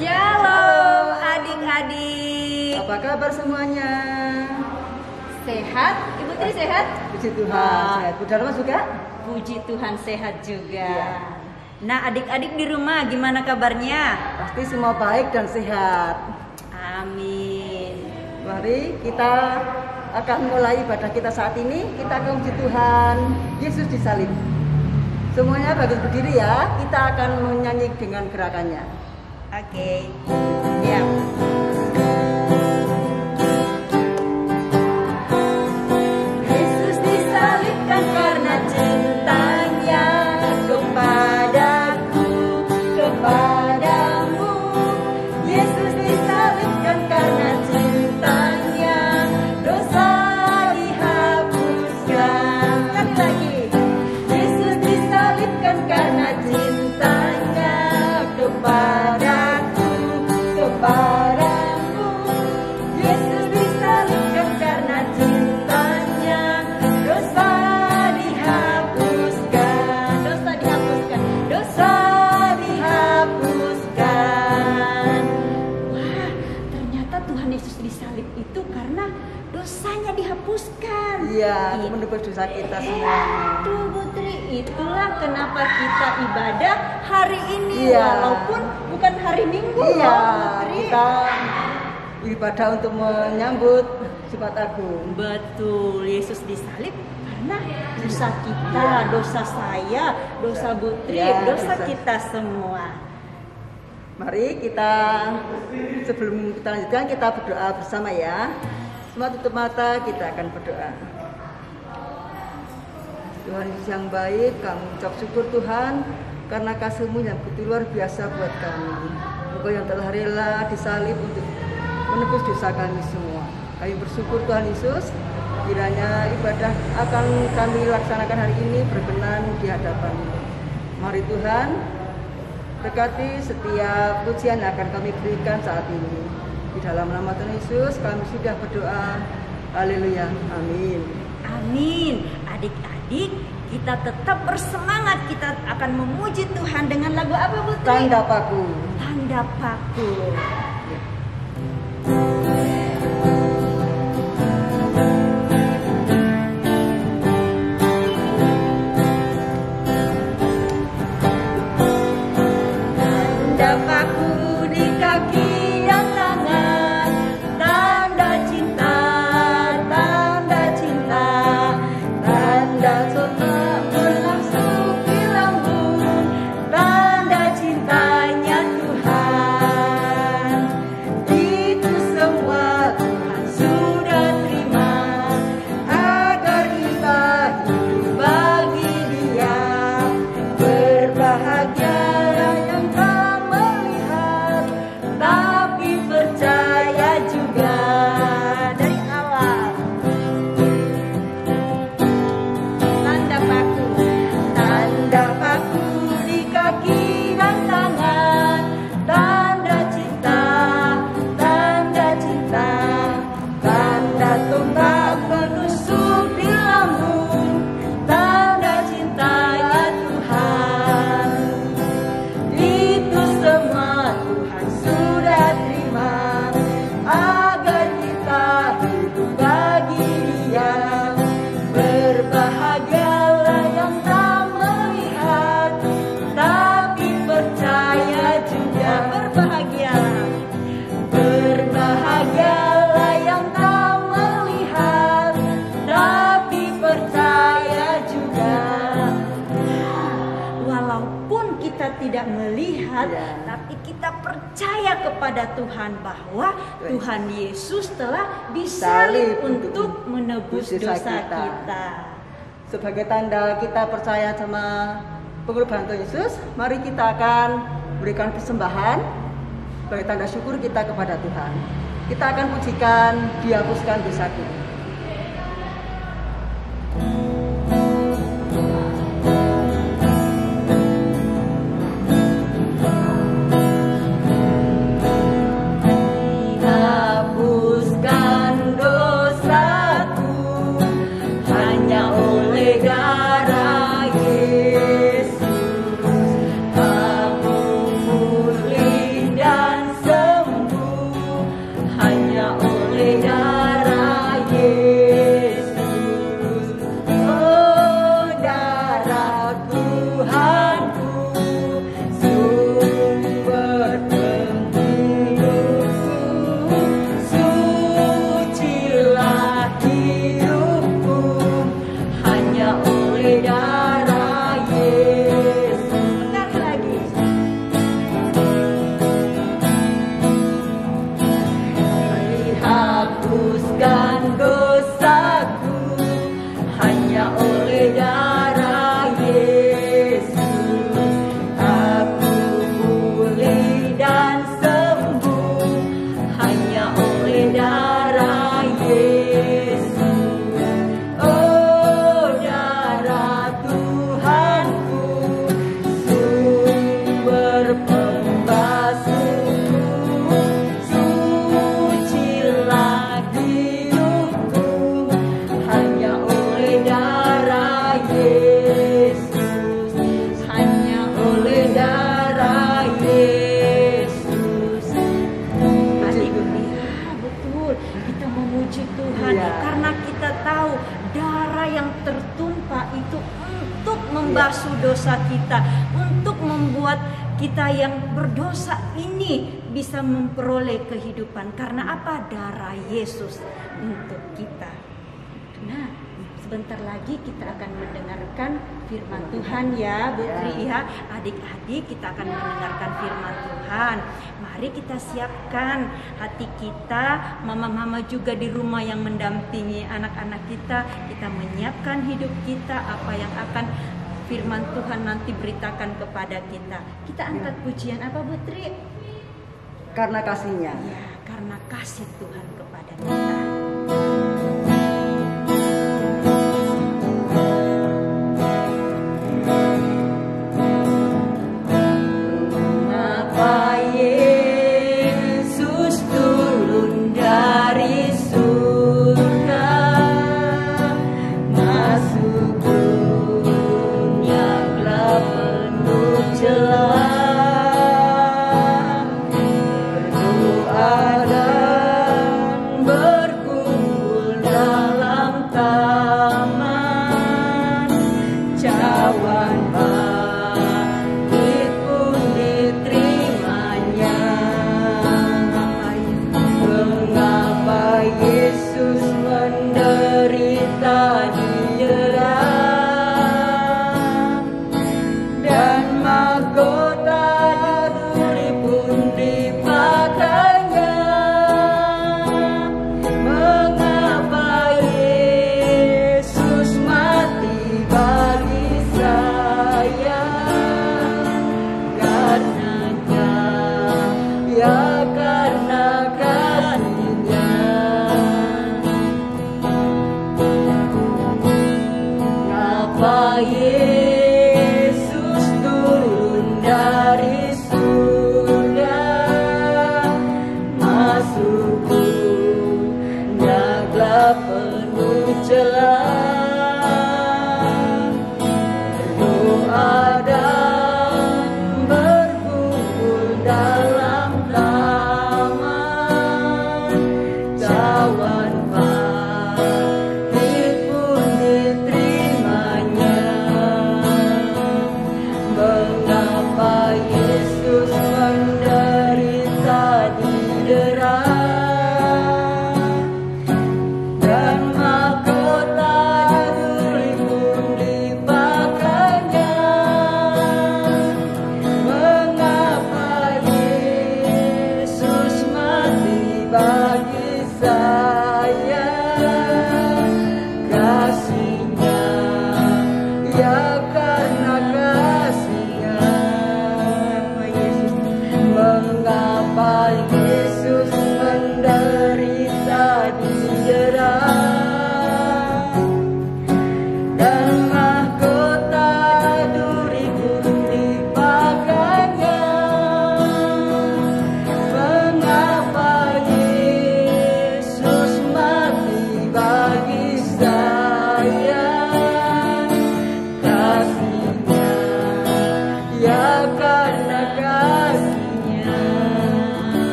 Shalom adik-adik. Apa kabar semuanya? Sehat? Ibu Tri sehat? Puji Tuhan, sehat. Bu Dharma juga? Puji Tuhan sehat juga. Iya. Nah adik-adik di rumah gimana kabarnya? Pasti semua baik dan sehat. Amin. Mari kita akan mulai ibadah kita saat ini. Kita akan puji Tuhan, Yesus disalib. Semuanya bagus berdiri ya. Kita akan menyanyi dengan gerakannya. Oke. Ya. Yesus disalibkan karena cintanya kepadaku, kepadamu. Yesus disalibkan karena cintanya, dosa dihapuskan. Sekali lagi. Yesus disalibkan karena cintanya kepadaku, kepadamu. Yesus disalibkan karena cintanya, dosa dihapuskan, dosa dihapuskan, dosa dihapuskan. Wah, ternyata Tuhan Yesus disalib itu karena dosanya dihapuskan. Iya, untuk menebus dosa kita semuanya. Tuh Putri, itulah kenapa kita ibadah hari ini, Iya. walaupun bukan hari Minggu. Iya, loh, Putri. kita ibadah untuk menyambut Jumat Agung. Betul, Yesus disalib karena dosa kita, dosa saya, dosa Putri, Ya, dosa dosa. kita semua. Mari kita, sebelum kita lanjutkan, kita berdoa bersama ya. Semua tutup mata, kita akan berdoa. Tuhan Yesus yang baik, kami ucap syukur Tuhan karena kasih-Mu yang begitu luar biasa buat kami. Engkau yang telah rela disalib untuk menebus dosa kami semua. Kami bersyukur Tuhan Yesus, kiranya ibadah akan kami laksanakan hari ini berkenan di hadapan-Mu. Mari Tuhan, berkati setiap pujian yang akan kami berikan saat ini. Di dalam nama Tuhan Yesus kami sudah berdoa. Haleluya. Amin. Amin. Adik-adik, kita tetap bersemangat. Kita akan memuji Tuhan dengan lagu apa, Putri? Tanda paku. Tanda paku. Tanda paku di kaki dan tangan, tanda cinta, tanda cinta, tanda cinta berlangsung di lambung, tanda cintanya Tuhan. Itu semua Tuhan sudah terima, agar kita hidup bagi Dia. Berbahagia yang tak melihat, tapi percaya juga dari awal. Tanda paku, tanda paku di kaki dan tangan, tanda cinta, tanda cinta, tanda tombak menusuk di lambung, tanda cintanya Tuhan. Itu semua Tuhan sudah terima, agar kita hidup bagi Dia. Berbahagialah yang tak melihat, tapi percaya juga. Berbahagialah, berbahagialah yang tak melihat, tapi percaya juga. Walaupun kita tidak melihat, Ya. tapi kita percaya kepada Tuhan bahwa Tuhan Yesus telah disalib Salib untuk menebus dosa dosa kita. kita. Sebagai tanda kita percaya sama pengorbanan Tuhan Yesus, mari kita akan berikan persembahan sebagai tanda syukur kita kepada Tuhan. Kita akan pujikan, dihapuskan dosaku. Dihapuskan dosaku hanya oleh darah Yesus. Aku pulih dan dosa kita, untuk membuat kita yang berdosa ini bisa memperoleh kehidupan. Karena apa? Darah Yesus untuk kita. Nah, sebentar lagi kita akan mendengarkan firman Tuhan ya, Bu Tri ya. Adik-adik, kita akan mendengarkan firman Tuhan. Mari kita siapkan hati kita, mama-mama juga di rumah yang mendampingi anak-anak kita. Kita menyiapkan hidup kita, apa yang akan firman Tuhan nanti beritakan kepada kita. Kita angkat pujian apa, Bu Tri? Karena kasihnya. Ya, karena kasih Tuhan kepada kita.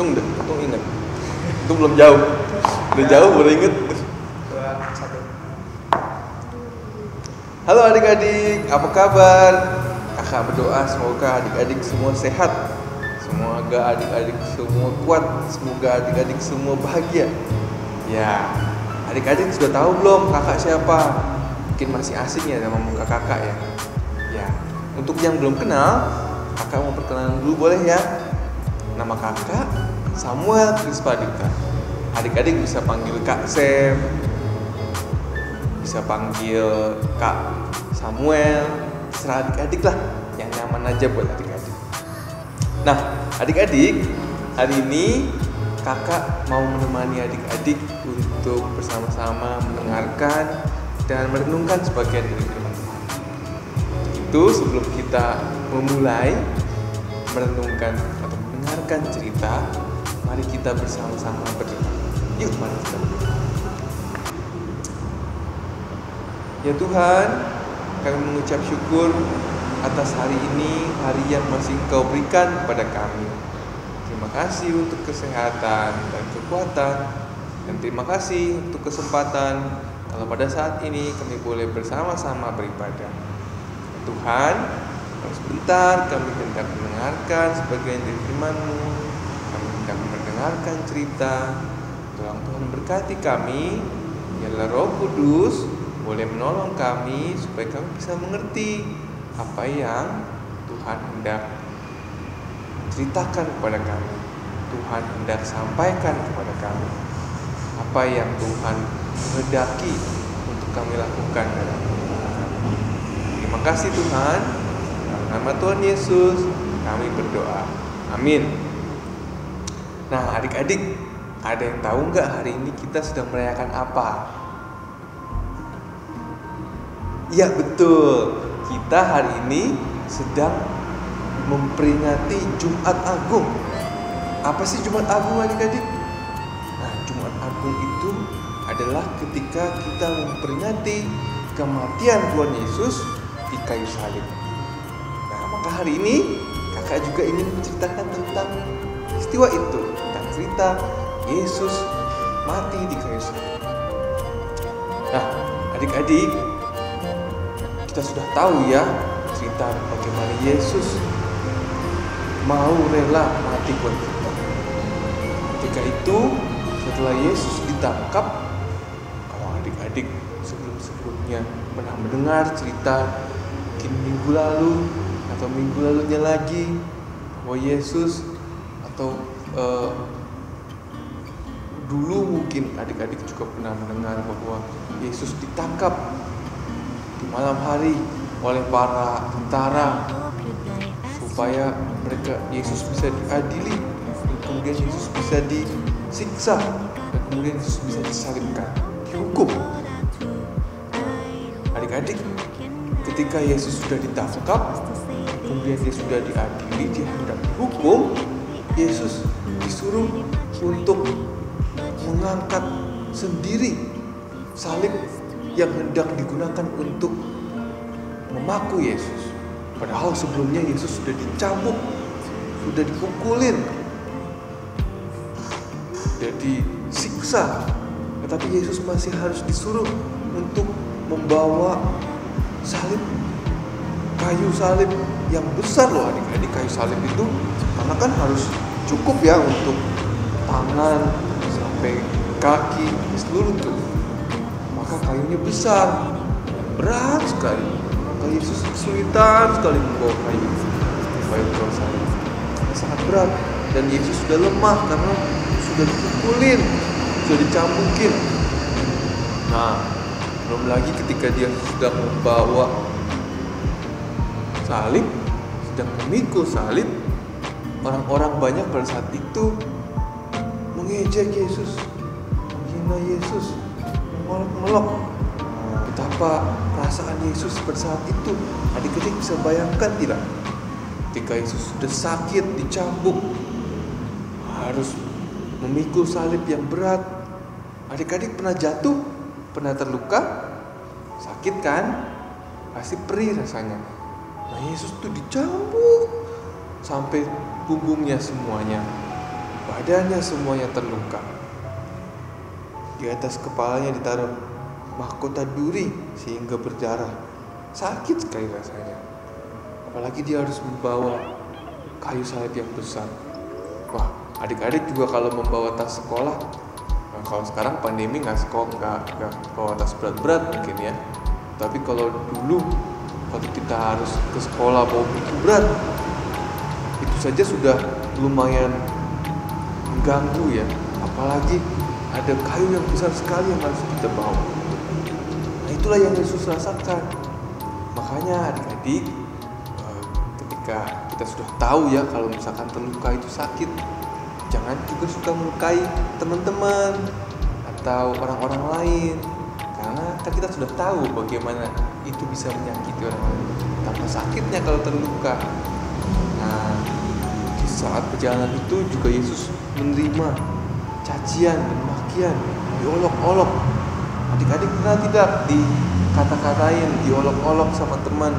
Untung inget. Itu belum jauh. Udah jauh baru inget. Halo adik-adik, apa kabar? Kakak berdoa semoga adik-adik semua sehat. Semoga adik-adik semua kuat. Semoga adik-adik semua bahagia. Ya, adik-adik sudah tahu belum kakak siapa? Mungkin masih asing ya sama muka kakak ya. Ya, untuk yang belum kenal, kakak mau perkenalan dulu boleh ya? Nama kakak Samuel Krispadita. Adik-adik bisa panggil Kak Sam, bisa panggil Kak Samuel, serah adik-adik lah, yang nyaman aja buat adik-adik. Nah, adik-adik, hari ini kakak mau menemani adik-adik untuk bersama-sama mendengarkan dan merenungkan sebagian dari firman Tuhan. Itu sebelum kita memulai merenungkan atau mendengarkan cerita, mari kita bersama-sama berdoa. Yuk, mari kita berdoa. Ya Tuhan, kami mengucap syukur atas hari ini, hari yang masih Engkau berikan kepada kami. Terima kasih untuk kesehatan dan kekuatan. Dan terima kasih untuk kesempatan kalau pada saat ini kami boleh bersama-sama beribadah. Tuhan, sebentar kami hendak mendengarkan sebagian dari firman-Mu. Kami hendak mendengarkan cerita. Tolong Tuhan berkati kami. Biarlah Roh Kudus boleh menolong kami supaya kami bisa mengerti apa yang Tuhan hendak ceritakan kepada kami. Tuhan hendak sampaikan kepada kami apa yang Tuhan kehendaki untuk kami lakukan dalam hidup kami. Terima kasih Tuhan. Dalam nama Tuhan Yesus kami berdoa. Amin. Nah, adik-adik, ada yang tahu nggak hari ini kita sedang merayakan apa? Iya betul, kita hari ini sedang memperingati Jumat Agung. Apa sih Jumat Agung adik-adik? Nah, Jumat Agung itu adalah ketika kita memperingati kematian Tuhan Yesus di kayu salib. Nah, maka hari ini kakak juga ingin menceritakan tentang peristiwa itu, tentang cerita Yesus mati di kayu salib. Nah, adik-adik, kita sudah tahu ya cerita bagaimana Yesus mau rela mati buat kita. Ketika itu, setelah Yesus ditangkap, kalau adik-adik sebelum-sebelumnya pernah mendengar cerita mungkin minggu lalu atau minggu lalunya lagi bahwa Yesus atau dulu mungkin adik-adik juga pernah mendengar bahwa Yesus ditangkap di malam hari oleh para tentara supaya Yesus bisa diadili, dan kemudian Yesus bisa disiksa, dan kemudian Yesus bisa disalibkan, dihukum. Adik-adik, ketika Yesus sudah ditangkap, kemudian dia sudah diadili, dia hendak dihukum, Yesus disuruh untuk mengangkat sendiri salib yang hendak digunakan untuk memaku Yesus. Padahal sebelumnya Yesus sudah dicambuk, sudah dipukulin, sudah disiksa. Tetapi Yesus masih harus disuruh untuk membawa salib, kayu salib yang besar loh adik-adik. Kayu salib itu karena kan harus cukup ya untuk tangan sampai kaki, seluruh tubuh. Maka kayunya besar, berat sekali. Maka Yesus kesulitan sekali membawa kayu salib. Sangat berat, dan Yesus sudah lemah karena sudah dipukulin, sudah dicambukin. Nah, belum lagi ketika dia sedang membawa salib, sedang memikul salib, orang-orang banyak pada saat itu mengejek Yesus, menghina Yesus, melok-melok. Betapa perasaan Yesus pada saat itu, adik-adik bisa bayangkan tidak? Ketika Yesus sudah sakit, dicambuk, harus memikul salib yang berat. Adik-adik pernah jatuh? Pernah terluka? Sakit kan? Pasti perih rasanya. Nah, Yesus tuh dicambuk sampai punggungnya semuanya, badannya semuanya terluka. Di atas kepalanya ditaruh mahkota duri sehingga berdarah. Sakit sekali rasanya. Apalagi dia harus membawa kayu salib yang besar. Wah, adik-adik juga kalau membawa tas sekolah, nah kalau sekarang pandemi nggak bawa tas berat-berat mungkin ya. Tapi kalau dulu waktu kita harus ke sekolah bawa buku berat, itu saja sudah lumayan mengganggu ya. Apalagi ada kayu yang besar sekali yang harus kita bawa. Itulah yang Yesus rasakan. Makanya adik-adik, ketika kita sudah tahu ya kalau misalkan terluka itu sakit, jangan juga suka melukai teman-teman atau orang-orang lain, karena kan kita sudah tahu bagaimana itu bisa menyakiti orang lain. Tambah sakitnya kalau terluka. Nah, di saat perjalanan itu juga Yesus menerima cacian dan makian, diolok-olok. Adik-adik pernah tidak dikata-katain, diolok-olok sama teman?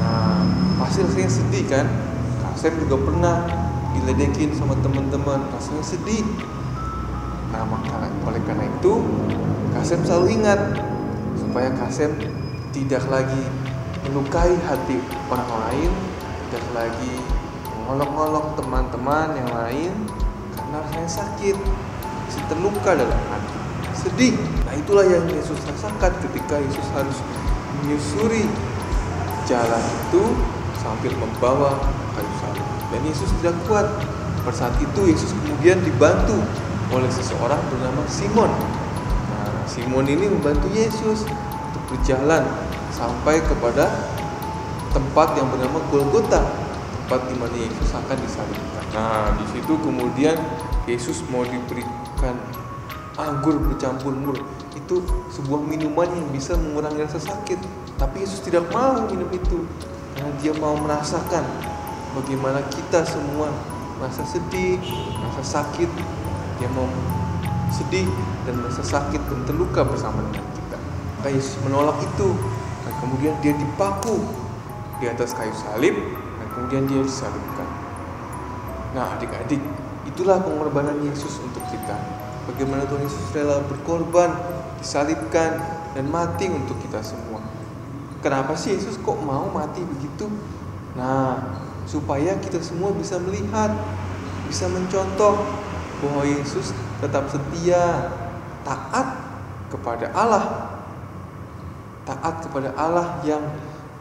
Nah, pasti rasanya sedih kan? Kasep juga pernah diledekin sama teman-teman, rasanya sedih. Nah, maka oleh karena itu Kasem selalu ingat supaya Kasem tidak lagi melukai hati orang lain, tidak lagi mengolok-olok teman-teman yang lain karena rasanya sakit, masih terluka dalam hati, sedih. Nah, itulah yang Yesus rasakan ketika Yesus harus menyusuri jalan itu sambil membawa kayu salib. Dan Yesus tidak kuat. Pada saat itu Yesus kemudian dibantu oleh seseorang bernama Simon. Nah, Simon ini membantu Yesus untuk berjalan sampai kepada tempat yang bernama Golgota, tempat di mana Yesus akan disalibkan. Nah, di situ kemudian Yesus mau diberikan anggur bercampur mur. Itu sebuah minuman yang bisa mengurangi rasa sakit. Tapi Yesus tidak mau minum itu karena dia mau merasakan bagaimana kita semua merasa sedih, merasa sakit. Dia mau sedih dan merasa sakit dan terluka bersama dengan kita. Maka Yesus menolak itu. Dan kemudian dia dipaku di atas kayu salib dan kemudian dia disalibkan. Nah, adik-adik, itulah pengorbanan Yesus untuk kita. Bagaimana Tuhan Yesus rela berkorban, disalibkan dan mati untuk kita semua. Kenapa sih Yesus kok mau mati begitu? Nah, supaya kita semua bisa melihat, bisa mencontoh bahwa Yesus tetap setia, taat kepada Allah. Taat kepada Allah yang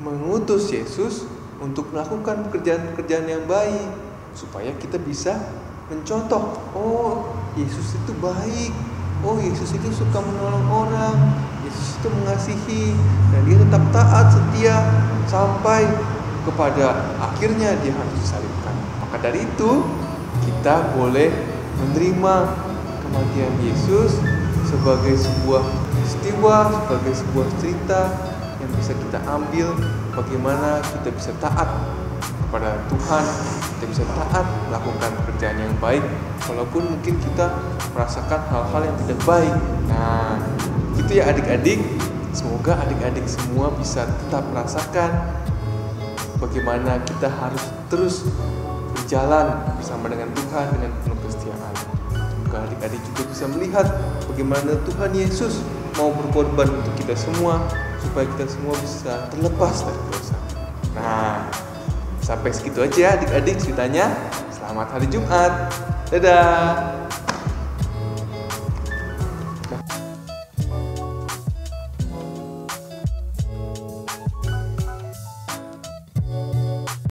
mengutus Yesus untuk melakukan pekerjaan-pekerjaan yang baik, supaya kita bisa mencontoh, oh, Yesus itu baik, oh, Yesus itu suka menolong orang, Yesus itu mengasihi, dan dia tetap taat, setia sampai kepada akhirnya dia harus disalibkan. Maka dari itu kita boleh menerima kematian Yesus sebagai sebuah peristiwa, sebagai sebuah cerita yang bisa kita ambil bagaimana kita bisa taat kepada Tuhan, kita bisa taat melakukan pekerjaan yang baik walaupun mungkin kita merasakan hal-hal yang tidak baik. Nah, itu ya adik-adik. Semoga adik-adik semua bisa tetap merasakan bagaimana kita harus terus berjalan bersama dengan Tuhan dengan penuh kesetiaan. Semoga adik-adik juga bisa melihat bagaimana Tuhan Yesus mau berkorban untuk kita semua supaya kita semua bisa terlepas dari dosa. Nah, sampai segitu aja adik-adik ceritanya. Selamat hari Jumat. Dadah.